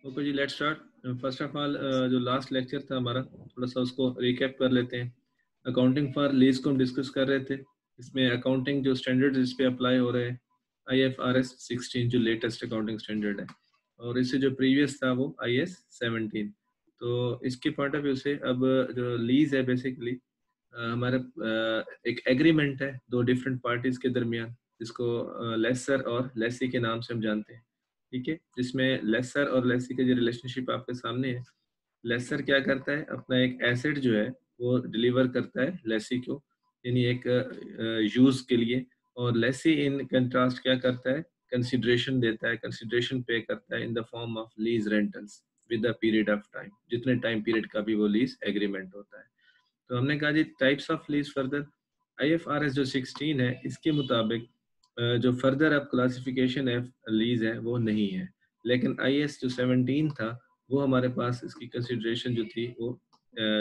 Okay जी, let's start. First of all जो last lecture था हमारा, थोड़ा सा उसको रिकैप कर लेते हैं। अकाउंटिंग फॉर लीज को हम डिस्कस कर रहे थे। इसमें अकाउंटिंग जो स्टैंडर्ड इस पे अप्लाई हो रहे हैं, IFRS 16 जो लेटेस्ट अकाउंटिंग स्टैंडर्ड है, और इससे जो प्रीवियस था वो IS 17। तो इसके पॉइंट ऑफ व्यू से अब जो लीज है बेसिकली हमारे एक एग्रीमेंट है दो डिफरेंट पार्टीज के दरमियान, जिसको लेसर और लेसी के नाम से हम जानते हैं। ठीक है, जिसमें लेसर और लेसी का जो रिलेशनशिप आपके सामने है। लेसर क्या करता है, अपना एक एसेट जो है वो डिलीवर करता है लेसी को, यानी एक यूज के लिए। और लेसी इन कंट्रास्ट क्या करता है, कंसिडरेशन देता है, कंसिडरेशन पे करता है in the form of lease rentals with the period of time, जितने टाइम पीरियड का भी वो लीज एग्रीमेंट होता है। तो हमने कहा जी types of lease further, IFRS जो 16 है इसके मुताबिक जो फर्दर अब क्लासिफिकेशन है लीज है वो नहीं है। लेकिन IS जो 17 था वो हमारे पास इसकी कंसिडरेशन जो थी वो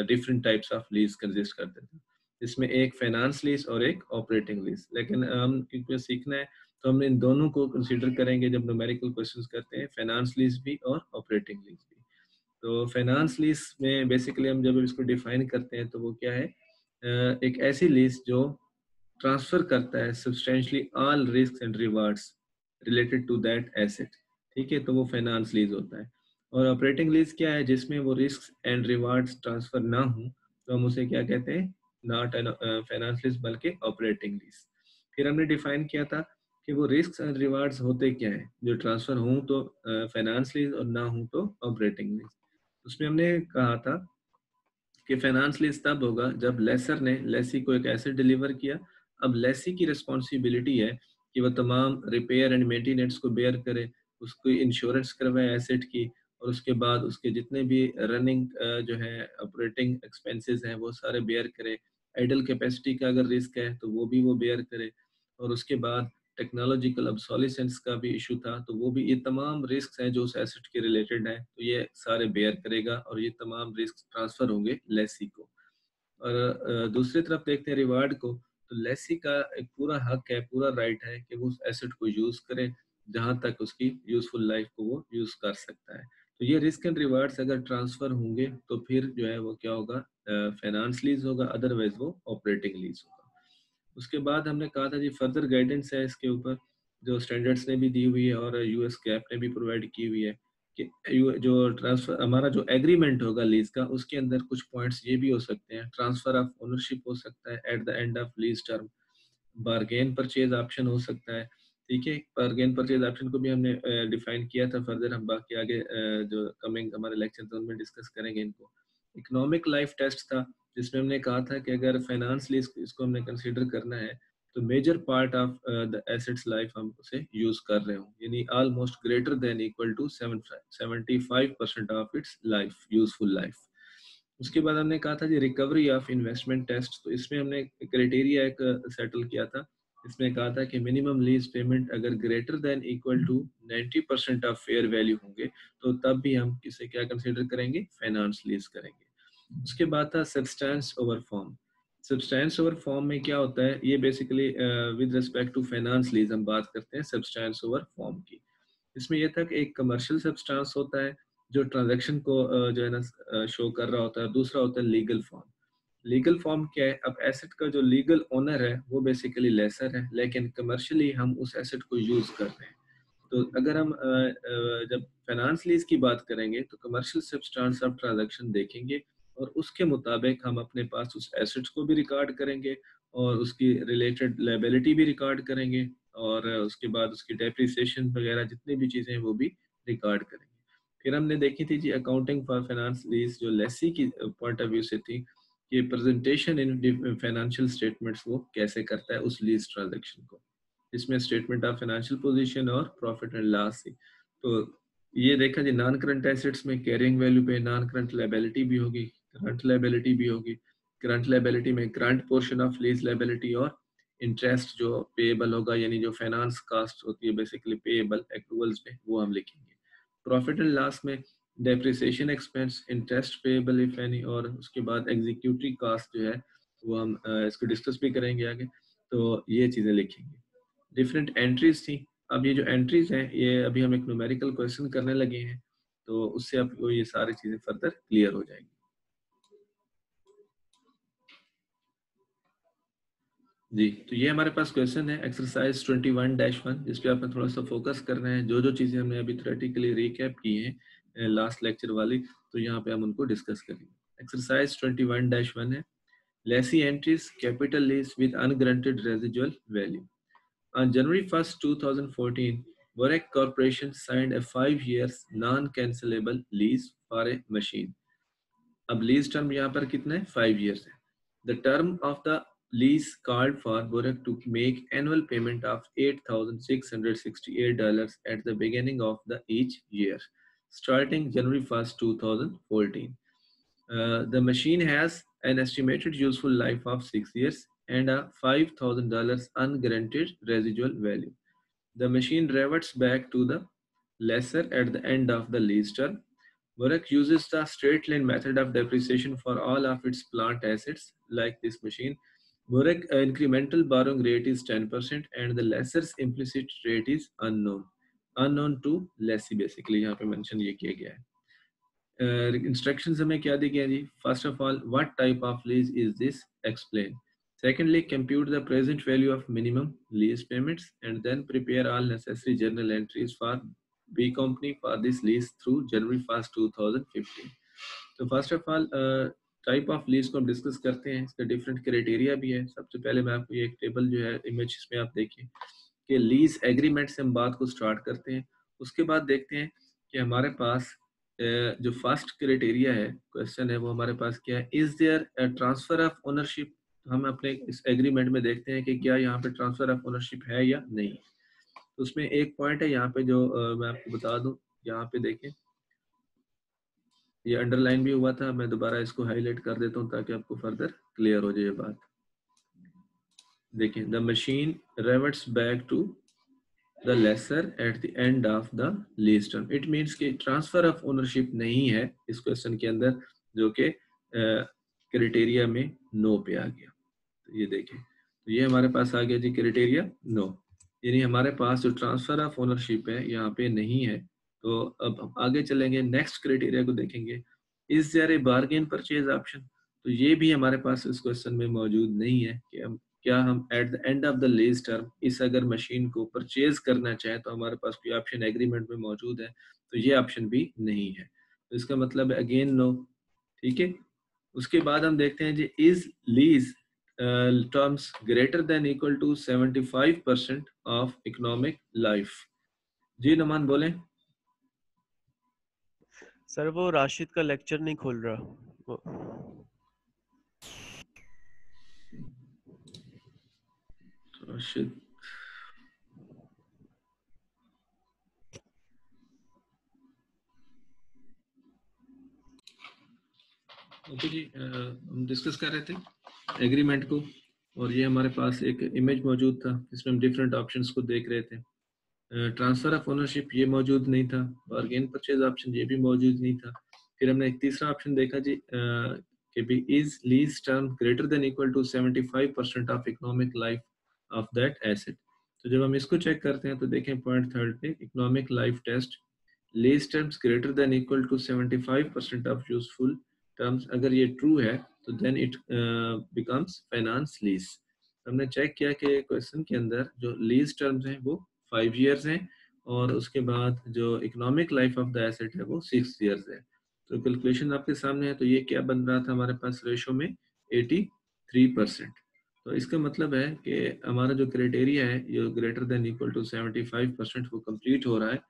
different types of lease consist करते थे। इसमें एक फाइनेंस लीज और एक ऑपरेटिंग लीज। लेकिन हम क्योंकि सीखना है तो हम इन दोनों को कंसीडर करेंगे जब न्यूमेरिकल क्वेश्चंस करते हैं, फाइनेंस लीज भी और ऑपरेटिंग लीज भी। तो फाइनेंस लीज में बेसिकली हम जब इसको डिफाइन करते हैं तो वो क्या है, एक ऐसी लीज जो ट्रांसफर करता है substantially all risk and rewards related to that asset. ठीक है, तो वो फाइनेंस लीज होता है। और ऑपरेटिंग लीज क्या है, जिसमें वो रिस्क एंड रिवार्ड्स ट्रांसफर ना हो तो हम उसे क्या कहते हैं, नॉट एन फाइनेंस लीज बल्कि ऑपरेटिंग लीज। फिर हमने डिफाइन किया था कि वो रिस्क एंड रिवार्ड्स होते क्या है, जो ट्रांसफर हों तो फाइनेंस लीज और ना हो तो ऑपरेटिंग लीज। उसमें हमने कहा था कि फाइनेंस लीज तब होगा जब लेसर ने लेसी को एक एसेट डिलीवर किया। अब लेसी की रिस्पॉन्सिबिलिटी है कि वह तमाम रिपेयर एंड मेंटेनेंस को बेयर करे, उसको इंश्योरेंस करवाए एसेट की, और उसके बाद उसके जितने भी रनिंग जो है ऑपरेटिंग एक्सपेंसेस हैं वो सारे बेयर करे। आइडल कैपेसिटी का अगर रिस्क है तो वो भी वो बेयर करे। और उसके बाद टेक्नोलॉजिकल ऑब्सोलिसेंस का भी इशू था, तो वो भी, ये तमाम रिस्क हैं जो उस एसेट के रिलेटेड हैं, तो ये सारे बेयर करेगा और ये तमाम रिस्क ट्रांसफर होंगे लेसी को। और दूसरी तरफ देखते हैं रिवार्ड को, तो लेसी का एक पूरा हक है, पूरा राइट है कि वो उस एसेट को यूज करे जहां तक उसकी यूजफुल लाइफ को वो यूज कर सकता है। तो ये रिस्क एंड रिवार्ड्स अगर ट्रांसफर होंगे तो फिर जो है वो क्या होगा, फाइनेंस लीज होगा, अदरवाइज वो ऑपरेटिंग लीज होगा। उसके बाद हमने कहा था जी फर्दर गाइडेंस है इसके ऊपर, जो स्टैंडर्ड्स ने भी दी हुई है और US कैप ने भी प्रोवाइड की हुई है कि जो ट्रांसफर हमारा जो एग्रीमेंट होगा लीज का, उसके अंदर कुछ पॉइंट्स ये भी हो सकते हैं। ट्रांसफर ऑफ ओनरशिप हो सकता है eight the end of lease term, bargain purchase option हो सकता है। ठीक है, बारगेन परचेज ऑप्शन को भी हमने डिफाइन किया था फर्दर, हम बाकी आगे जो कमिंग हमारे लेक्चर थे उनमें डिस्कस करेंगे इनको। इकोनॉमिक लाइफ टेस्ट था जिसमें हमने कहा था कि अगर फाइनेंस लीज इसको हमने कंसीडर करना है तो major part of the assets life हम उसे यूज कर रहे हो, यानी almost greater than equal to 75% of its life, useful life. उसके बाद हमने कहा था जी रिकवरी ऑफ इन्वेस्टमेंट टेस्ट, तो इसमें हमने क्राइटेरिया एक सेटल किया था। इसमें कहा था कि मिनिमम लीज पेमेंट अगर greater than equal to 90% of fair value होंगे तो तब भी हम किसे क्या कंसीडर करेंगे, फाइनेंस लीज करेंगे। उसके बाद था substance over form. Substance over form में क्या होता है, ये basically with respect to finance lease हम बात करते हैं सब्सटेंस ओवर फॉर्म की। इसमें यह था कि एक कमर्शियल सब्सटेंस होता है जो ट्रांजैक्शन को जो है ना शो कर रहा होता है, दूसरा होता है लीगल फॉर्म। लीगल फॉर्म क्या है, अब एसेट का जो लीगल ओनर है वो बेसिकली लेसर है, लेकिन कमर्शियली हम उस एसेट को यूज कर रहे हैं। तो अगर हम जब फाइनेंस लीज की बात करेंगे तो कमर्शियल सब्सटेंस ऑफ ट्रांजैक्शन देखेंगे और उसके मुताबिक हम अपने पास उस एसेट्स को भी रिकॉर्ड करेंगे और उसकी रिलेटेड लायबिलिटी भी रिकॉर्ड करेंगे, और उसके बाद उसकी डेप्रिसिएशन वगैरह जितनी भी चीज़ें हैं वो भी रिकॉर्ड करेंगे। फिर हमने देखी थी जी अकाउंटिंग फॉर फाइनेंस लीज, जो लेसी की पॉइंट ऑफ व्यू से थी कि प्रेजेंटेशन इन फाइनेंशियल स्टेटमेंट्स वो कैसे करता है उस लीज ट्रांजैक्शन को। इसमें स्टेटमेंट ऑफ फाइनेंशियल पोजीशन और प्रॉफिट एंड लॉस थी। तो ये देखा जी नॉन करंट एसेट्स में कैरिंग वैल्यू पे नॉन करंट लायबिलिटी भी होगी, करंट लायबिलिटी भी होगी। करंट लायबिलिटी में current portion of lease liability और इंटरेस्ट जो पेएबल होगा, यानी जो फाइनेंस कास्ट होती है बेसिकली पेएबल एक्रूवल्स पे, वो हम लिखेंगे। प्रॉफिट एंड लॉस में depreciation expense, interest payable if any, और उसके बाद एग्जीक्यूटिव कास्ट जो है वो हम इसको डिस्कस भी करेंगे आगे। तो ये चीज़ें लिखेंगे। डिफरेंट एंट्रीज थी। अब ये जो एंट्रीज हैं ये अभी हम एक न्यूमेरिकल क्वेश्चन करने लगे हैं। तो उससे आपको ये सारी चीजें फर्दर क्लियर हो जाएंगी। जी, तो ये हमारे पास क्वेश्चन है एक्सरसाइज 21-1 जिस पे आपने थोड़ा सा फोकस करना है। जो जो चीज़ें हमने अभी थ्योरेटिकली रिकैप की हैं लास्ट लेक्चर वाली, तो यहाँ पे हम उनको डिस्कस करेंगे। एक्सरसाइज 21-1 है lessee entries capital lease with unguaranteed residual value. On January 1st, 2014, Warwick Corporation signed a 5 years non-cancelable lease for a machine. अब लीज टर्म यहाँ पर कितना है? 5 years है। The term of the lease called for Warwick to make annual payment of $8,668 at the beginning of the each year, starting January 1st, 2014. The machine has an estimated useful life of 6 years and a $5,000 ungranted residual value. The machine reverts back to the lessor at the end of the lease term. Warwick uses the straight line method of depreciation for all of its plant assets like this machine. Warwick incremental borrowing rate is 10% and the lessor's implicit rate is unknown. Unknown to lessee basically यहाँ पे mention ये किया गया है। Instructions हमें क्या दी गई है जी? First of all, what type of lease is this? Explain. Secondly, compute the present value of minimum lease payments and then prepare all necessary journal entries for B company for this lease through January 1st, 2015. तो first of all type of lease को हम discuss करते हैं। इसका different criteria भी है। सबसे पहले मैं आपको ये एक टेबल जो है इमेज में आप देखिए कि लीज एग्रीमेंट से हम बात को स्टार्ट करते हैं। उसके बाद देखते हैं कि हमारे पास जो फर्स्ट क्राइटेरिया है क्वेश्चन है वो हमारे पास क्या है, is there transfer of ownership. हम अपने इस एग्रीमेंट में देखते हैं कि क्या यहाँ पे ट्रांसफर ऑफ ओनरशिप है या नहीं। तो उसमें एक पॉइंट है यहाँ पे जो मैं आपको बता दूं, यहाँ पे देखें ये अंडरलाइन भी हुआ था। मैं दोबारा इसको हाईलाइट कर देता हूँ ताकि आपको फर्दर क्लियर हो जाए ये बात। देखिए, the machine reverts back to the lessor at the end of the lease term. It means कि ट्रांसफर ऑफ ओनरशिप नहीं है इस क्वेश्चन के अंदर, जो कि क्राइटेरिया में नो पे आ गया। तो ये देखें, तो ये हमारे पास आ गया जी क्राइटेरिया नो, यानी हमारे पास जो ट्रांसफर ऑफ ओनरशिप है यहाँ पे नहीं है। तो अब हम आगे चलेंगे, नेक्स्ट क्राइटेरिया को देखेंगे, is there a bargain purchase option. तो ये भी हमारे पास इस क्वेश्चन में मौजूद नहीं है कि हम क्या हम eight the end of the lease term इस अगर मशीन को परचेज करना चाहें तो हमारे पास कोई ऑप्शन एग्रीमेंट में मौजूद है, तो ये ऑप्शन भी नहीं है। तो इसका मतलब है अगेन नो। ठीक है, उसके बाद हम देखते हैं जी, is lease terms greater than equal to 75% of economic life. जी नमान बोलें। सर वो राशिद का लेक्चर नहीं खोल रहा राशिद, ओके जी, हम डिस्कस कर रहे थे एग्रीमेंट को और ये हमारे पास एक इमेज मौजूद था जिसमें हम डिफरेंट ऑप्शंस को देख रहे थे। ट्रांसफर ऑफ ओनरशिप ये मौजूद नहीं था, बार्गेन परचेज ऑप्शन ये भी मौजूद नहीं था। फिर हमने एक तीसरा ऑप्शन देखा जी कि भी is lease term greater than equal to 75% of economic life of that asset. तो जब हम इसको चेक करते हैं तो देखें पॉइंट थर्ड पे economic life test, lease terms greater than equal to 75% of useful terms, अगर ये ट्रू है तो then it becomes finance lease. हमने चेक किया कि क्वेश्चन के अंदर जो लीज टर्म्स हैं वो 5 years हैं और उसके बाद जो economic life of the asset है वो 6 years है। तो कैलकुलेशन आपके सामने है, तो ये क्या बन रहा था हमारे पास रेशो में 83%। तो इसका मतलब है कि हमारा जो क्राइटेरिया है ये ग्रेटर देन इक्वल टू 75% वो कंप्लीट हो रहा है।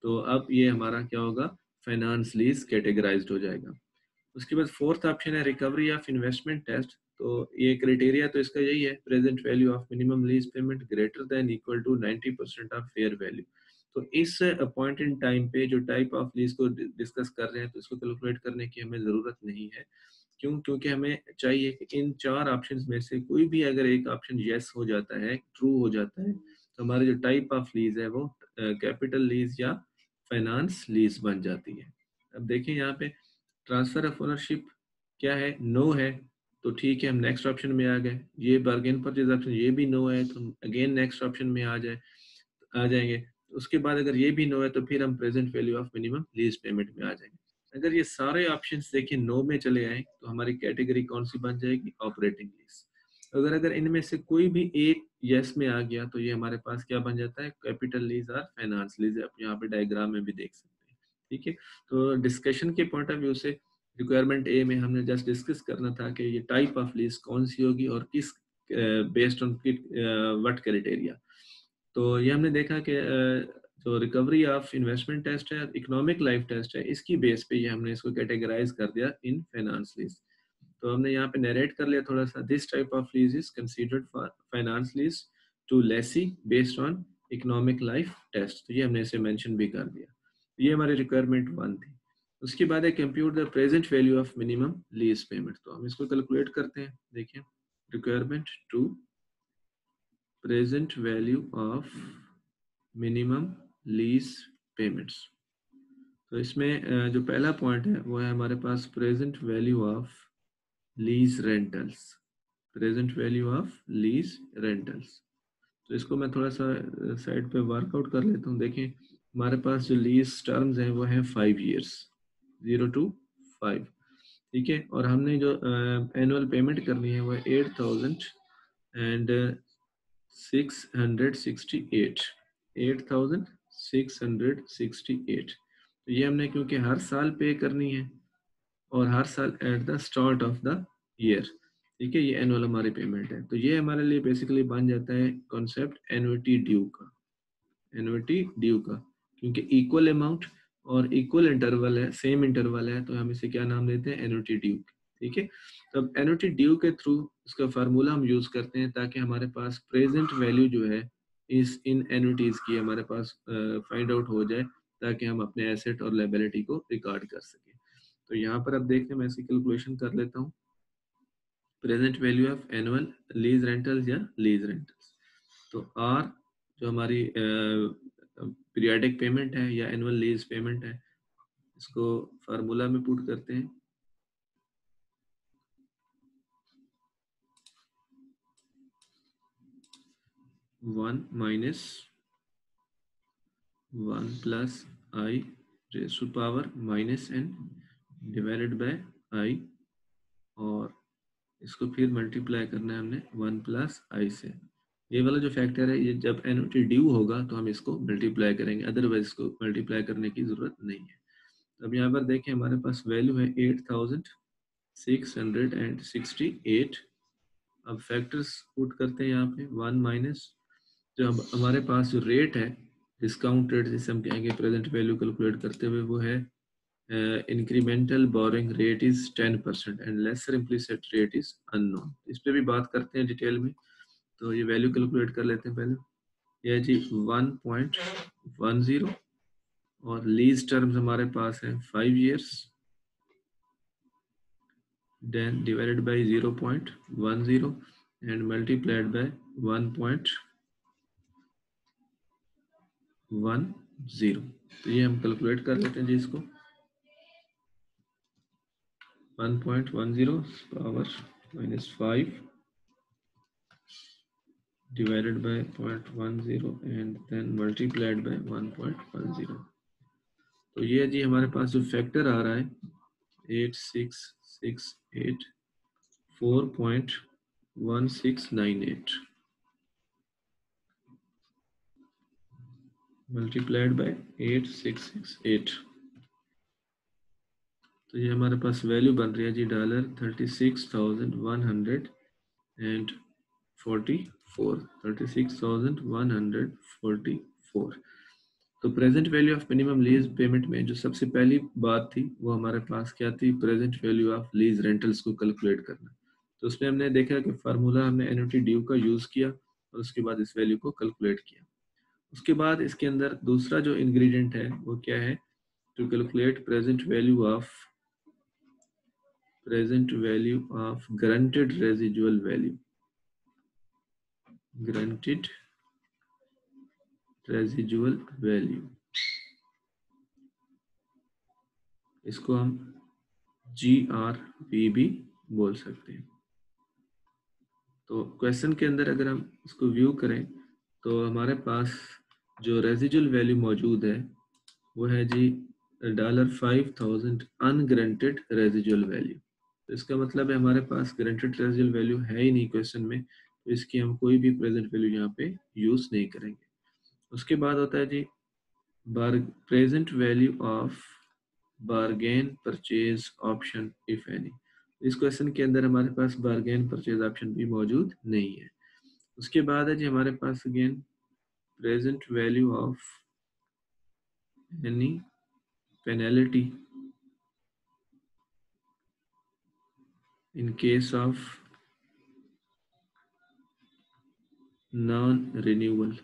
तो अब ये हमारा क्या होगा, फाइनेंस लीज कैटेगराइज्ड हो जाएगा। उसके बाद फोर्थ ऑप्शन है रिकवरी ऑफ इन्वेस्टमेंट टेस्ट। तो ये क्राइटेरिया तो इसका यही है, present value of minimum lease payment greater than equal to 90% of fair value. तो इस पॉइंट इन टाइम पे जो टाइप ऑफ लीज को डिस्कस कर रहे हैं तो इसको कैलकुलेट करने की हमें ज़रूरत नहीं है। क्यों? क्योंकि हमें चाहिए कि इन चार ऑप्शंस में से कोई भी अगर एक ऑप्शन यस हो जाता है, ट्रू हो जाता है, तो हमारी जो टाइप ऑफ लीज है वो कैपिटल लीज या फाइनेंस लीज बन जाती है। अब देखिए यहाँ पे ट्रांसफर ऑफ ओनरशिप क्या है, नो है। तो ठीक है, हम नेक्स्ट ऑप्शन में आ गए। ये बार्गेन परचेज ऑप्शन ये भी नो है, तो हम अगेन नेक्स्ट ऑप्शन में आ जाएंगे। उसके बाद अगर ये भी नो है तो फिर हम present value of minimum lease payment में आ जाएंगे। अगर ये सारे ऑप्शंस देखिए नो में चले आए तो हमारी कैटेगरी कौन सी बन जाएगी, ऑपरेटिंग लीज। अगर अगर इनमें से कोई भी एक यस में आ गया तो ये हमारे पास क्या बन जाता है, कैपिटल लीज और फाइनेंस लीज। आप यहाँ पे डायग्राम में भी देख सकते हैं। ठीक है, तो डिस्कशन के पॉइंट ऑफ व्यू से रिक्वायरमेंट ए में हमने जस्ट डिस्कस करना था कि ये टाइप ऑफ लीज कौन सी होगी और किस बेस्ड ऑन व्हाट क्राइटेरिया। तो ये हमने देखा कि जो रिकवरी ऑफ इन्वेस्टमेंट टेस्ट है, इकोनॉमिक लाइफ टेस्ट है, इसकी बेस पे ये हमने इसको कैटेगराइज कर दिया इन फाइनेंस लीज। तो हमने यहाँ पे नरेट कर लिया थोड़ा सा, this type of lease is considered for finance lease to lessee based on economic life test. तो ये हमने इसे मेंशन भी कर दिया। ये हमारी रिक्वायरमेंट 1 थी। उसके बाद है compute the present value of minimum lease payment. तो हम इसको कैलकुलेट करते हैं। देखिए, requirement 2, present value of minimum lease payments. तो इसमें जो पहला पॉइंट है वो है हमारे पास present value of lease rentals. Present value of lease rentals. तो इसको मैं थोड़ा सा साइड पे वर्कआउट कर लेता हूँ। देखिए, हमारे पास जो लीज टर्म्स हैं वो हैं 5 years, 0 to 5। ठीक है, और हमने जो एनुअल पेमेंट करनी है वो 8,668। तो ये हमने क्योंकि हर साल पे करनी है और हर साल at the start of the year. ठीक है, ये एनुअल हमारी पेमेंट है। तो ये हमारे लिए बेसिकली बन जाता है कॉन्सेप्ट एनुइटी ड्यू का। एनुइटी ड्यू का, क्योंकि इक्वल अमाउंट और इक्वल इंटरवल है, सेम इंटरवल है, तो हम इसे क्या नाम देते हैं, एनुइटी ड्यू। ठीक है, तो अब एनुइटी ड्यू के थ्रू इसका फार्मूला हम यूज करते हैं ताकि हमारे पास प्रेजेंट वैल्यू जो है इस इन एनुइटीज की हमारे पास फाइंड आउट हो जाए, ताकि हम अपने एसेट और लायबिलिटी को रिकॉर्ड कर सकें। तो यहाँ पर अब देखते हैं, मैं इसकी कैलकुलेशन कर लेता हूँ। Present value of annual lease rentals या लीज रेंटल्स। तो आर जो हमारी पीरियाडिक पेमेंट है या एनुअल लीज पेमेंट है, इसको फार्मूला में पुट करते हैं। One minus 1 plus i raise to power minus n divided by i, और इसको फिर मल्टीप्लाई करना है हमने 1 प्लस आई से। ये वाला जो फैक्टर है, ये जब एनुइटी ड्यू होगा तो हम इसको मल्टीप्लाई करेंगे, अदरवाइज इसको मल्टीप्लाई करने की जरूरत नहीं है। अब यहाँ पर देखें, हमारे पास वैल्यू है 8,668। अब फैक्टर्स पुट करते हैं यहाँ पे, 1 माइनस जो हमारे पास जो रेट है, डिस्काउंट रेट जिसे हम कहेंगे प्रेजेंट वैल्यू कैलकुलेट करते हुए, वो है incremental boring rate is 10% and lesser implicit rate is unknown. इस पे भी बात करते हैं डिटेल में। तो ये वैल्यू कैलकुलेट कर लेते हैं पहले। यह जी 1.10, और लीज टर्म्स हमारे पास है 5 years, then divided by 0.10 and multiplied by 1.10। तो ये हम कैलकुलेट कर लेते हैं जी इसको। 1.10 power -5 divided by 0.10 and then multiplied by 1.10। तो ये जी हमारे पास जो फैक्टर आ रहा है 8668 4.1698 मल्टीप्लाइड बाय 8668। तो ये हमारे पास वैल्यू बन रही है जी $36,144। तो present value of minimum lease payment में जो सबसे पहली बात थी वो हमारे पास क्या थी, present value of lease rentals को कैलकुलेट करना। तो उसमें हमने देखा कि फार्मूला हमने एनुइटी ड्यू का यूज किया और उसके बाद इस वैल्यू को कैलकुलेट किया। उसके बाद इसके अंदर दूसरा जो इंग्रेडिएंट है वो क्या है, to calculate present value of granted residual value. Granted residual value, इसको हम GRV भी बोल सकते हैं। तो क्वेश्चन के अंदर अगर हम इसको व्यू करें तो हमारे पास जो रेजिजुअल वैल्यू मौजूद है वो है जी $5,000 अनग्रांटेड रेजिजुअल वैल्यू। तो इसका मतलब है हमारे पास ग्रांटेड रेजिजुअल वैल्यू है ही नहीं क्वेश्चन में, तो इसकी हम कोई भी प्रेजेंट वैल्यू यहाँ पे यूज नहीं करेंगे। उसके बाद होता है जी present value of bargain purchase option if any. इस क्वेश्चन के अंदर हमारे पास बारगेन परचेज ऑप्शन भी मौजूद नहीं है। उसके बाद है जी हमारे पास again present value of any penalty in case of non renewal.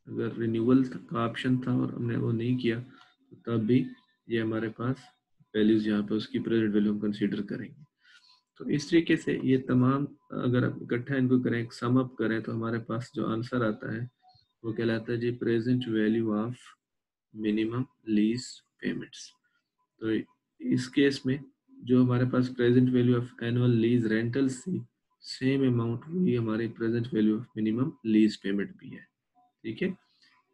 अगर रिन्यूअल का ऑप्शन था और हमने वो नहीं किया तो तब भी ये हमारे पास वैल्यूज यहाँ पे उसकी प्रेजेंट वैल्यू हम कंसीडर करेंगे। तो इस तरीके से ये तमाम अगर आप इकट्ठा इनको करें, सम अप करें, तो हमारे पास जो आंसर आता है वो कहलाता है जी present value of minimum lease payments. तो इस केस में जो हमारे पास present value of annual lease rentals थी, सेम अमाउंट वही हमारी present value of minimum lease payment भी है। ठीक है,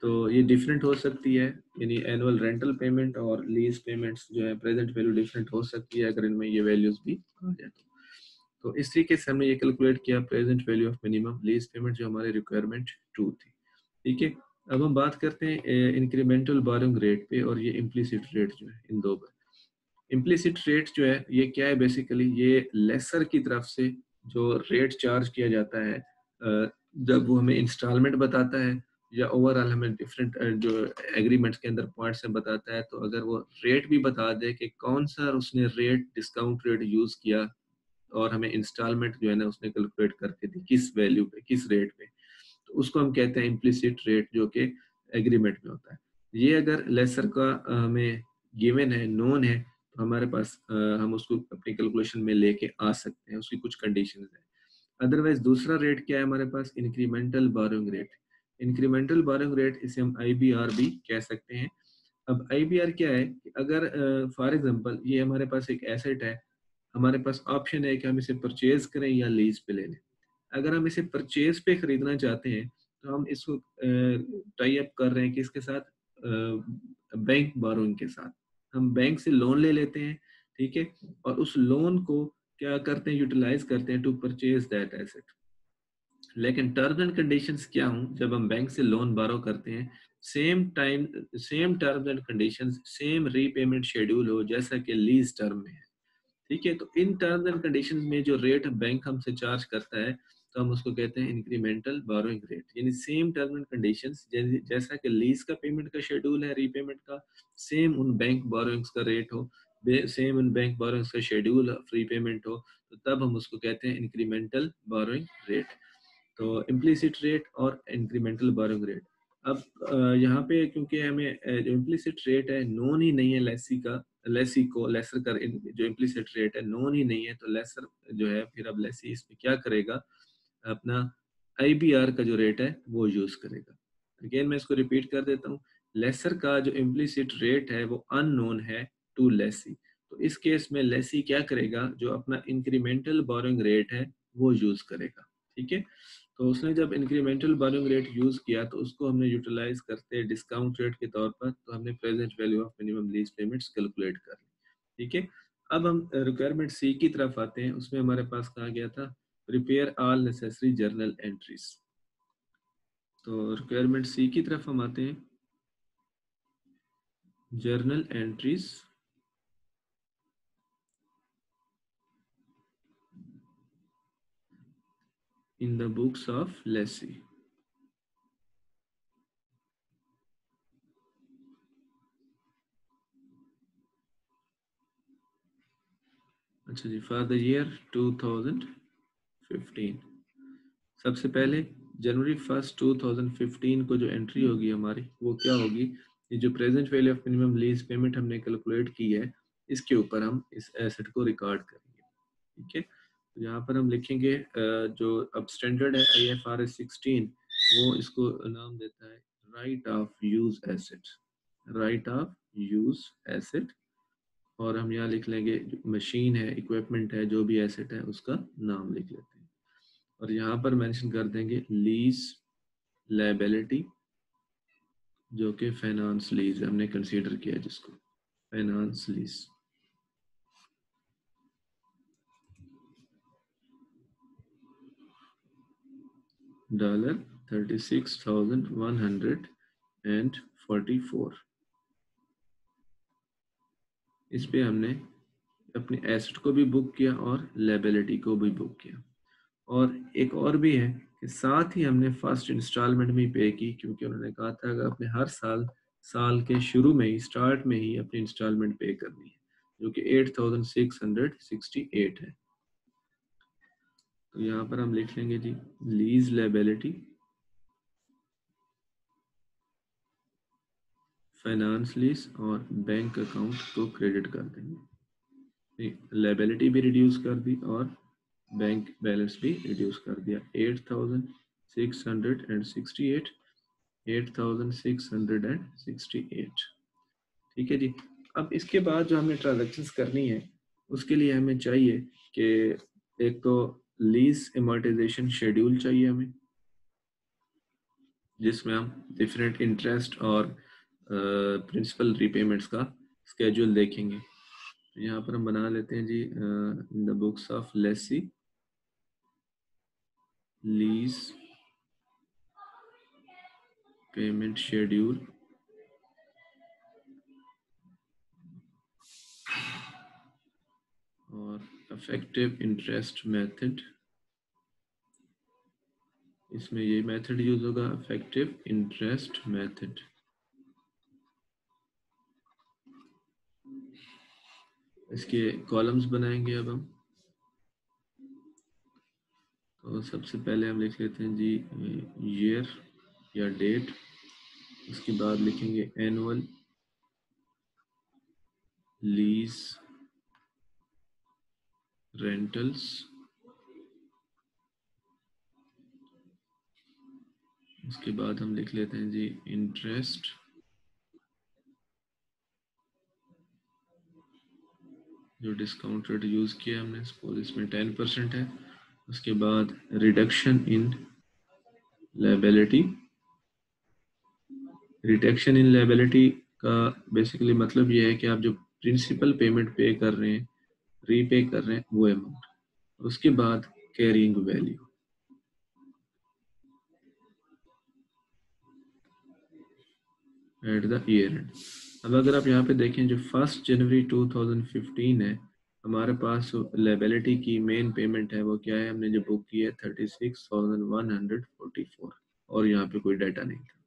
तो ये डिफरेंट हो सकती है, यानी एनुअल रेंटल पेमेंट और लीज पेमेंट्स जो है प्रेजेंट वैल्यू डिफरेंट हो सकती है अगर इनमें ये वैल्यूज भी आ जाए तो इस तरीके से हमने ये कैलकुलेट किया present value of minimum lease payment जो हमारी रिक्वायरमेंट 2 थी। ठीक है, अब हम बात करते हैं इंक्रीमेंटल बोरोइंग रेट पे और ये इम्प्लिसिट रेट जो है इन दो पर। इम्प्लिसिट रेट जो है ये क्या है, बेसिकली ये लेसर की तरफ से जो रेट चार्ज किया जाता है जब वो हमें इंस्टॉलमेंट बताता है या ओवरऑल हमें डिफरेंट जो एग्रीमेंट्स के अंदर पॉइंट्स में बताता है, तो अगर वो रेट भी बता दे कि कौन सा उसने रेट डिस्काउंट रेट यूज किया और हमें इंस्टॉलमेंट जो है ना उसने कैलकुलेट करके दी किस वैल्यू पे किस रेट पे, तो उसको हम कहते हैं इम्प्लिसिट रेट जो कि एग्रीमेंट में होता है। ये अगर लेसर का हमें गिवन है, नोन है, तो हमारे पास हम उसको अपनी कैलकुलेशन में लेके आ सकते हैं, उसकी कुछ कंडीशंस है। अदरवाइज दूसरा रेट क्या है हमारे पास, incremental borrowing rate. Incremental borrowing rate इसे हम आईबीआर भी कह सकते हैं। अब आईबीआर क्या है कि अगर फॉर एग्जांपल ये हमारे पास एक एसेट है, हमारे पास ऑप्शन है कि हम इसे परचेज करें या लीज पे ले लें। अगर हम इसे परचेज पे खरीदना चाहते हैं तो हम इसको टाई अप कर रहे हैं कि इसके साथ बैंक बोरोइंग के साथ हम बैंक से लोन ले लेते हैं। ठीक है, और उस लोन को क्या करते हैं, यूटिलाइज करते हैं टू परचेज दैट एसेट। लेकिन टर्म्स एंड कंडीशंस क्या हों जब हम बैंक से लोन बारो करते हैं, same time same terms and conditions, same repayment schedule हो जैसा कि लीज टर्म में है। ठीक है, तो इन टर्म्स एंड कंडीशंस में जो रेट बैंक हमसे चार्ज करता है तो हम उसको कहते हैं इंक्रीमेंटल बोरोइंग रेट। यानी सेम टर्म एंड कंडीशंस जैसा कि लीज का पेमेंट का शेड्यूल है रीपेमेंट का, सेम उन बैंक बोरोइंग्स का रेट हो, सेम उन बैंक बोरोइंग्स का शेड्यूल रीपेमेंट हो, तो तब हम उसको कहते हैं इंक्रीमेंटल बोरोइंग रेट। तो इम्प्लिसिट रेट और इंक्रीमेंटल बोरोइंग रेट। अब यहाँ पे क्योंकि हमें जो इम्प्लिसिट रेट है नोन ही नहीं है लेसी का, लेसी को लेसर का जो इम्प्लिसिट रेट है नोन ही नहीं है, तो लेसर जो है फिर अब लेसी इसमें क्या करेगा, अपना आईबीआर का जो रेट है वो यूज करेगा। अगेन मैं इसको रिपीट कर देता हूँ, लेसर का जो इम्प्लिसिट रेट है वो अननोन है टू लेसी। तो इस केस में लेसी क्या करेगा, जो अपना इंक्रीमेंटल बोरोइंग रेट है वो यूज करेगा। ठीक है, तो उसने जब इंक्रीमेंटल बोरोइंग रेट यूज किया तो उसको हमने यूटिलाइज करते डिस्काउंट रेट के तौर पर, तो हमने present value of minimum lease payments calculate कर ली। ठीक है, अब हम रिक्वायरमेंट सी की तरफ आते हैं। उसमें हमारे पास कहा गया था prepare all necessary journal entries. तो रिक्वायरमेंट सी की तरफ हम आते हैं, journal entries in the books of Lesi. अच्छा जी, फॉर द ईयर 2015 सबसे पहले जनवरी 1 2015 को जो एंट्री होगी हमारी वो क्या होगी, ये जो present value of minimum lease payment हमने कैलकुलेट की है इसके ऊपर हम इस एसेट को रिकॉर्ड करेंगे। ठीक है, तो यहाँ पर हम लिखेंगे जो अब स्टैंडर्ड है IFRS 16 वो इसको नाम देता है right of use asset, right of use asset. और हम यहाँ लिख लेंगे मशीन है, इक्विपमेंट है, जो भी एसेट है उसका नाम लिख लेते हैं। और यहाँ पर मेंशन कर देंगे लीज लायबिलिटी जो कि फाइनेंस लीज हमने कंसीडर किया, जिसको फाइनेंस लीज। $36,144। इस पे हमने अपनी एसेट को भी बुक किया और लायबिलिटी को भी बुक किया। और एक और भी है कि साथ ही हमने फर्स्ट इंस्टॉलमेंट भी पे की, क्योंकि उन्होंने कहा था कि आपने हर साल साल के शुरू में ही, स्टार्ट में ही अपनी इंस्टॉलमेंट पे करनी है, जो कि 8,668 है। तो यहाँ पर हम लिख लेंगे जी लीज लायबिलिटी, फाइनेंस लीज और बैंक अकाउंट को क्रेडिट कर देंगे। लायबिलिटी भी रिड्यूस कर दी और बैंक बैलेंस भी रिड्यूस कर दिया। 8,668, 8,668। ठीक है जी। अब इसके बाद जो हमें ट्रांजेक्शन्स करनी है, उसके लिए हमें चाहिए कि एक तो लीज एमोर्टाइजेशन शेड्यूल चाहिए हमें, जिसमें हम डिफरेंट इंटरेस्ट और प्रिंसिपल रीपेमेंट्स का स्केड्यूल देखेंगे। तो यहाँ पर हम बना लेते हैं जी in the books of lessee lease payment schedule और इफेक्टिव इंटरेस्ट मेथड। इसमें ये मेथड यूज होगा, इफेक्टिव इंटरेस्ट मेथड। इसके कॉलम्स बनाएंगे अब हम। तो सबसे पहले हम लिख लेते हैं जी ईयर या डेट, उसके बाद लिखेंगे एनुअल लीज रेंटल्स, उसके बाद हम लिख लेते हैं जी इंटरेस्ट, जो डिस्काउंट रेट यूज किया हमने, सपोज इसमें 10% है। उसके बाद reduction in liability. Reduction in liability का बेसिकली मतलब ये है कि आप जो प्रिंसिपल पेमेंट पे कर रहे हैं, रीपे कर रहे हैं, वो अमाउंट। उसके बाद carrying value at the year and. अब अगर आप यहाँ पे देखें, जो 1 जनवरी 2015 है, हमारे पास लायबिलिटी की मेन पेमेंट है, वो क्या है, हमने जो बुक की है 36,144, और यहाँ पे कोई डाटा नहीं था।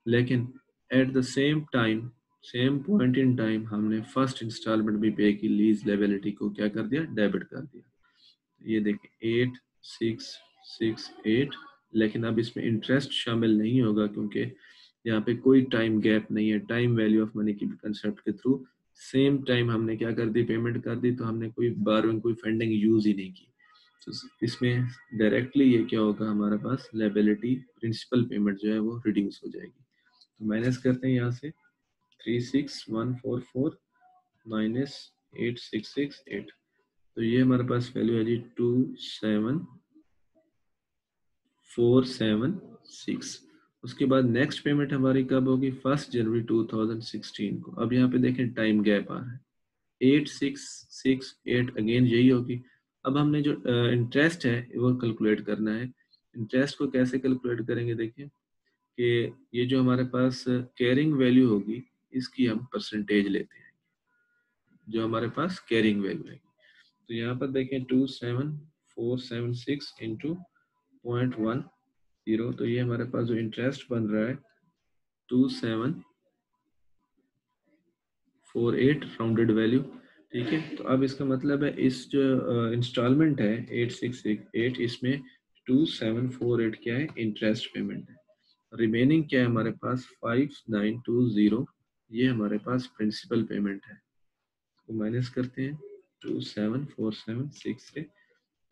लेकिन at the same time, same point in time, हमने फर्स्ट इंस्टॉलमेंट भी पे की, लीज लायबिलिटी को क्या कर दिया, डेबिट कर दिया। ये देखें 8,668, लेकिन अब इसमें इंटरेस्ट शामिल नहीं होगा, क्योंकि यहाँ पे कोई टाइम गैप नहीं है। टाइम वैल्यू ऑफ मनी की कंसेप्ट के थ्रू सेम टाइम हमने क्या कर दी, पेमेंट कर दी, तो हमने कोई बारोइंग, कोई फंडिंग यूज ही नहीं की। तो इसमें डायरेक्टली ये क्या होगा, हमारे पास लायबिलिटी प्रिंसिपल पेमेंट जो है वो रिड्यूस हो जाएगी। तो माइनस करते हैं यहाँ से 36,144 माइनस 8,668। तो ये हमारे पास वैल्यू है जी 27,476। उसके बाद नेक्स्ट पेमेंट हमारी कब होगी, 1 जनवरी 2016 को। अब यहाँ पे देखें टाइम गैप आ रहा है, 8,668 अगेन यही होगी। अब हमने जो इंटरेस्ट है वो कैलकुलेट करना है। इंटरेस्ट को कैसे कैलकुलेट करेंगे, देखिए कि ये जो हमारे पास कैरिंग वैल्यू होगी, इसकी हम परसेंटेज लेते हैं, जो हमारे पास कैरिंग वैल्यू है। तो यहाँ पर देखें 27,476 इंटू 0.10, तो ये हमारे पास जो इंटरेस्ट बन रहा है 2748 राउंडेड वैल्यू। ठीक है, तो अब इसका मतलब है इस जो इंस्टॉलमेंट है 8,668, इसमें 2748 क्या है, इंटरेस्ट पेमेंट है। रिमेनिंग क्या है हमारे पास 5920, ये हमारे पास प्रिंसिपल पेमेंट है। तो माइनस करते हैं 27,476 से,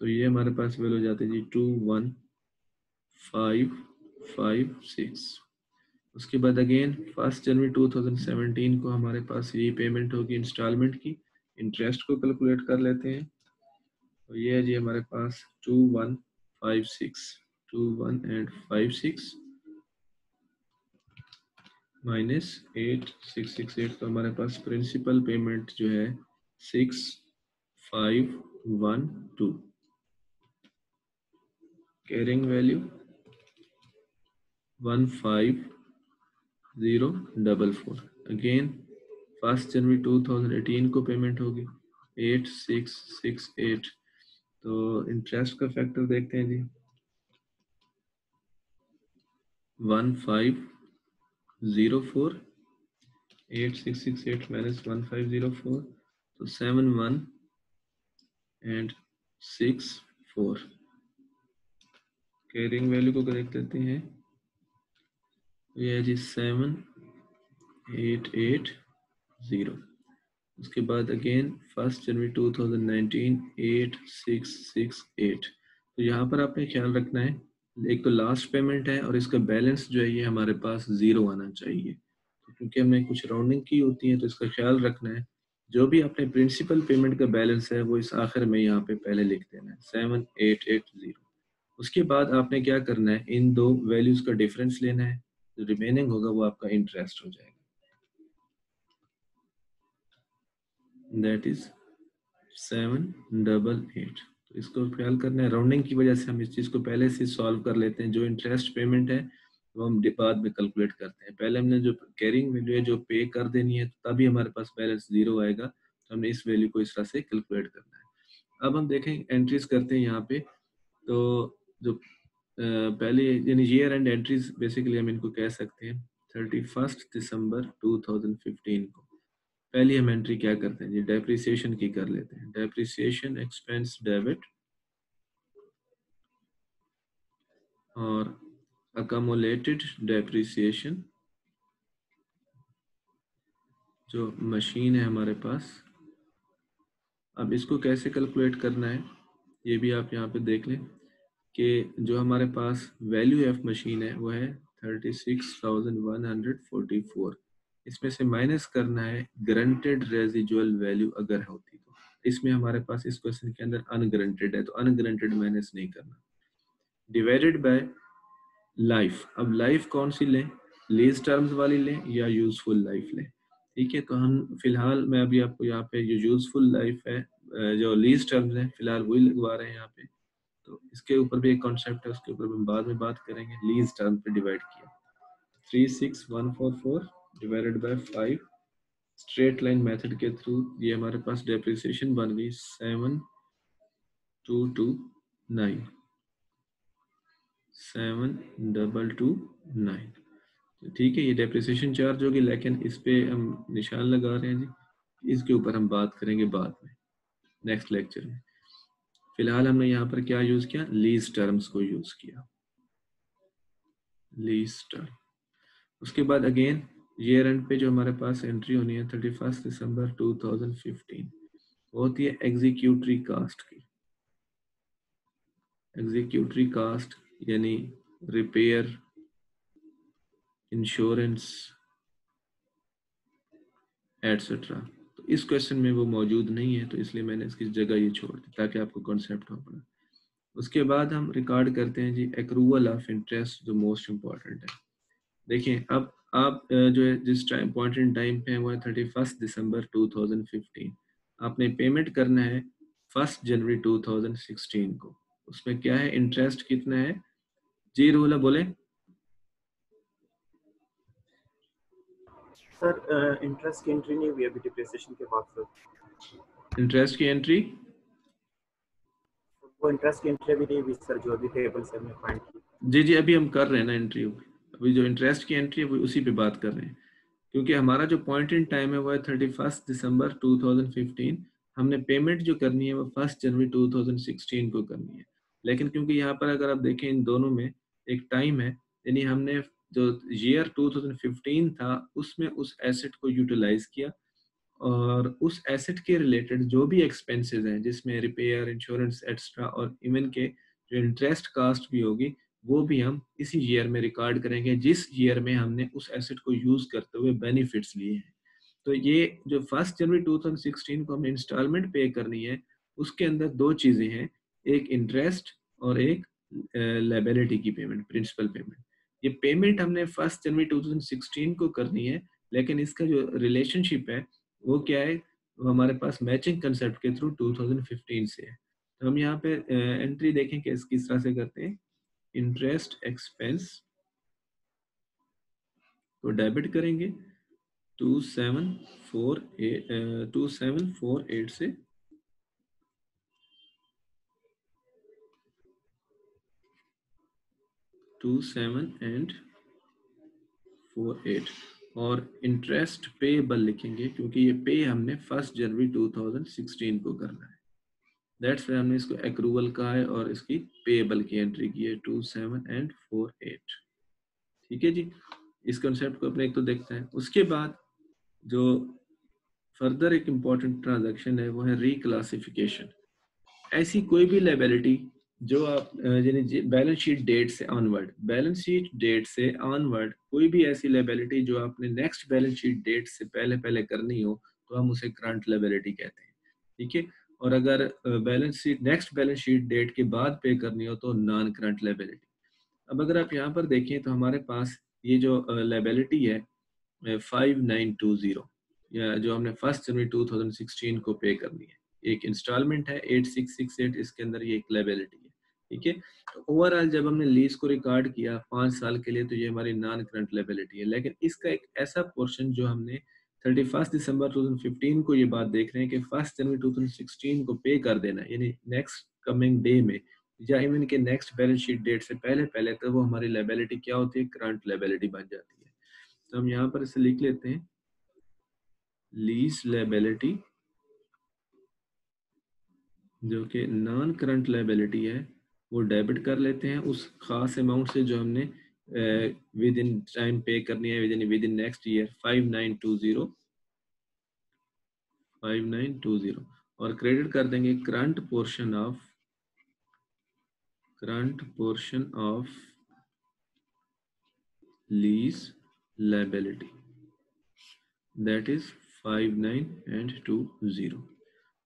तो ये हमारे पास वैल्यू हो जाती है जी 21,556। उसके बाद अगेन 1 जनवरी 2017 को हमारे पास ये पेमेंट होगी इंस्टॉलमेंट की। इंटरेस्ट को कैलकुलेट कर लेते हैं, तो ये है जी हमारे पास 2156, 21 एंड 56। -8668, तो हमारे पास प्रिंसिपल पेमेंट जो है 6512, कैरिंग वैल्यू 15044। अगेन 1 जनवरी 2018 को पेमेंट होगी 8668। तो इंटरेस्ट का फैक्टर देखते हैं जी, 1504, 8668 माइनस 1504, तो 7164। कैरिंग वैल्यू को देख लेते हैं, ये है जी 7880। उसके बाद अगेन 1 जनवरी 2019 8668। तो यहाँ पर आपने ख्याल रखना है, एक तो लास्ट पेमेंट है और इसका बैलेंस जो है ये हमारे पास 0 आना चाहिए। तो क्योंकि हमने कुछ राउंडिंग की होती है तो इसका ख्याल रखना है, जो भी आपने प्रिंसिपल पेमेंट का बैलेंस है वो इस आखिर में यहाँ पे पहले लिख देना है 7880। उसके बाद आपने क्या करना है, इन दो वैल्यूज का डिफरेंस लेना है, जो रिमेनिंग होगा वो आपका इंटरेस्ट हो जाएगा, दैट इज 788। तो इसको ख्याल करना है, राउंडिंग की वजह से हम इस चीज़ को पहले से सॉल्व कर लेते हैं। जो इंटरेस्ट पेमेंट है वो हम बाद में कैलकुलेट करते हैं, पहले हमने जो कैरिंग वैल्यू है जो पे कर देनी है तभी हमारे पास बैलेंस 0 आएगा। तो हमने इस वैल्यू को इस तरह से कैलकुलेट करना है। अब हम देखें एंट्रीज करते हैं यहाँ पे, तो जो पहले यानी ईयर एंड एंट्रीज बेसिकली हम इनको कह सकते हैं 31 दिसंबर 2015 को। पहली हम एंट्री क्या करते हैं जी, डेप्रिसिएशन की कर लेते हैं, डेप्रिसिएशन एक्सपेंस डेबिट और अकमुलेटेड डेप्रिसिएशन जो मशीन है हमारे पास। अब इसको कैसे कैलकुलेट करना है ये भी आप यहाँ पे देख लें कि जो हमारे पास वैल्यू ऑफ मशीन है वो है 36,144। इसमें से माइनस करना है ग्रंटेड रेजिजुअल वैल्यू अगर होती तो। इसमें हमारे पास इस क्वेश्चन के अंदर अनग्रंटेड है तो अनग्रंटेड माइनस नहीं करना, डिवाइडेड बाय लाइफ। अब लाइफ कौन सी लें, लीज टर्म्स वाली लें या यूजफुल लाइफ लें। ठीक है, तो हम फिलहाल मैं अभी आपको यहाँ पे जो यूजफुल लाइफ है जो लीज टर्म्स है फिलहाल वही लगवा रहे हैं यहाँ पे। तो इसके ऊपर भी एक कॉन्सेप्ट है, उसके ऊपर हम बाद में बात करेंगे। लीज टर्म पे डिवाइड किया 36144 divided by 5, straight line method के थ्रू ये हमारे पास डेप्रिसिएशन बन गई 7229, 7229। तो ठीक है, ये डेप्रिसिएशन चार्ज होगी, लेकिन इस पे हम निशान लगा रहे हैं जी, इसके ऊपर हम बात करेंगे बाद में नेक्स्ट लेक्चर में। फिलहाल हमने यहाँ पर क्या यूज किया, लीज टर्म्स को यूज किया, लीज टर्म। उसके बाद अगेन ईयर एंड पे जो हमारे पास एंट्री होनी है 31 दिसंबर 2015 होती है एग्जीक्यूटरी कास्ट की। एग्जीक्यूटरी कास्ट यानी रिपेयर, इंश्योरेंस एटसेट्रा। तो इस क्वेश्चन में वो मौजूद नहीं है तो इसलिए मैंने इसकी जगह ये छोड़ दी ताकि आपको कॉन्सेप्ट हो पड़ा। उसके बाद हम रिकॉर्ड करते हैं जी एक्रूवल ऑफ इंटरेस्ट, जो मोस्ट इम्पॉर्टेंट है। देखिए अब आप जो है जिस टाइम पॉइंट इन टाइम पे है वो है 31 दिसंबर 2015। आपने पेमेंट करना है 1 जनवरी 2016 को। उसमें क्या है, इंटरेस्ट कितना है जी, रूला बोले। सर इंटरेस्ट की एंट्री नहीं हुई अभी डिप्रिसिएशन के बाद सर। इंटरेस्ट की एंट्री, वो इंटरेस्ट की एंट्री भी नहीं हुई सर, जो अभी टेबल से हमने फाइंड की। जी जी अभी हम कर रहे हैं ना एंट्री, अभी जो इंटरेस्ट की एंट्री है वो उसी पे बात कर रहे हैं, क्योंकि हमारा जो पॉइंट इन टाइम है वो है 31 दिसंबर 2015। हमने पेमेंट जो करनी है वो 1 जनवरी 2016 को करनी है। लेकिन क्योंकि यहाँ पर अगर आप देखें इन दोनों में एक टाइम है, यानी हमने जो ईयर 2015 था उसमें उस एसेट को यूटिलाइज किया और उस एसेट के रिलेटेड जो भी एक्सपेंसेस हैं जिसमें रिपेयर, इंश्योरेंस एक्स्ट्रा और इवन के जो इंटरेस्ट कास्ट भी होगी वो भी हम इसी ईयर में रिकॉर्ड करेंगे जिस ईयर में हमने उस एसेट को यूज करते हुए बेनिफिट्स लिए हैं। तो ये जो 1 जनवरी 2016 को हमें इंस्टॉलमेंट पे करनी है उसके अंदर दो चीजें हैं, एक इंटरेस्ट और एक लायबिलिटी की पेमेंट, प्रिंसिपल पेमेंट। ये पेमेंट हमने 1 जनवरी 2016 को करनी है, लेकिन इसका जो रिलेशनशिप है वो क्या है, वो हमारे पास मैचिंग कंसेप्ट के थ्रू 2015 से है। तो हम यहाँ पे एंट्री देखें कि किस तरह से करते हैं। इंटरेस्ट एक्सपेंस को डेबिट करेंगे 2748 से 2748 और इंटरेस्ट पेएबल लिखेंगे क्योंकि ये पे हमने 1 जनवरी 2016 को करना है। दैट्स व्हाई हमने इसको एक्रूवल कहा है और इसकी पेएबल की एंट्री की है 2748। ठीक है जी, इस कंसेप्ट को अपने एक तो देखते हैं। उसके बाद जो फर्दर एक इम्पॉर्टेंट ट्रांजैक्शन है वो है रिक्लासिफिकेशन। ऐसी कोई भी लायबिलिटी जो आप यानी बैलेंस शीट डेट से ऑनवर्ड, बैलेंस शीट डेट से ऑनवर्ड कोई भी ऐसी लायबिलिटी जो आपने नेक्स्ट बैलेंस शीट डेट से पहले पहले करनी हो तो हम उसे करंट लायबिलिटी कहते हैं। ठीक है, और अगर balance sheet next balance sheet date के बाद पे करनी हो तो नॉन करंट लायबिलिटी। अब अगर आप यहाँ पर देखें तो हमारे पास ये जो लायबिलिटी है 5920 या जो हमने 1 जनवरी 2016 को पे करनी है, एक इंस्टॉलमेंट है 8668, इसके अंदर ये एक लायबिलिटी है। ठीक है, तो ओवरऑल जब हमने लीज को रिकॉर्ड किया 5 साल के लिए तो ये हमारी नॉन करंट लायबिलिटी है। लेकिन इसका एक ऐसा पोर्शन जो हमने 31 दिसंबर 2015 को ये बात देख रहे हैं कि 1 जनवरी 2016 को पे कर देना है, यानी नेक्स्ट कमिंग डे में या इवन के नेक्स्ट बैलेंस शीट डेट से पहले पहले, तो वो हमारी लायबिलिटी क्या होती है, करंट लायबिलिटी बन जाती है। तो हम यहाँ पर इसे लिख लेते हैं लीज लायबिलिटी, जो कि नॉन करंट लायबिलिटी है, वो डेबिट कर लेते हैं उस खास अमाउंट से जो हमने विद इन टाइम पे करनी है, विद इन नेक्स्ट ईयर 5920 और क्रेडिट कर देंगे current portion of lease liability, that is 5920।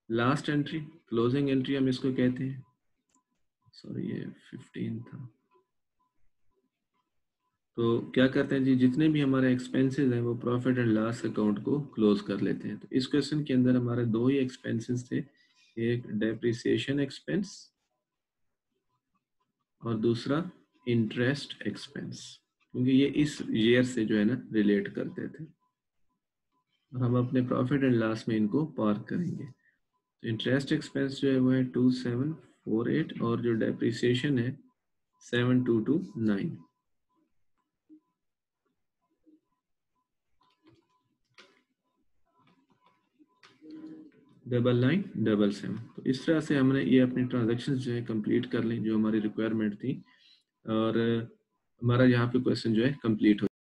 Last entry closing entry हम इसको कहते हैं, सॉरी ये 15 था। तो क्या करते हैं जी, जितने भी हमारे एक्सपेंसेस हैं वो प्रॉफिट एंड लॉस अकाउंट को क्लोज कर लेते हैं। तो इस क्वेश्चन के अंदर हमारे दो ही एक्सपेंसेस थे, एक डेप्रिसिएशन एक्सपेंस और दूसरा इंटरेस्ट एक्सपेंस, क्योंकि ये इस ईयर से जो है ना रिलेट करते थे और हम अपने प्रॉफिट एंड लॉस में इनको पार्क करेंगे। तो इंटरेस्ट एक्सपेंस जो है वो है 2748 और जो डेप्रिसिएशन है 7229। डबल 977। तो इस तरह से हमने ये अपनी ट्रांजेक्शन जो है कंप्लीट कर ली जो हमारी रिक्वायरमेंट थी और हमारा यहाँ पे क्वेश्चन जो है कंप्लीट हो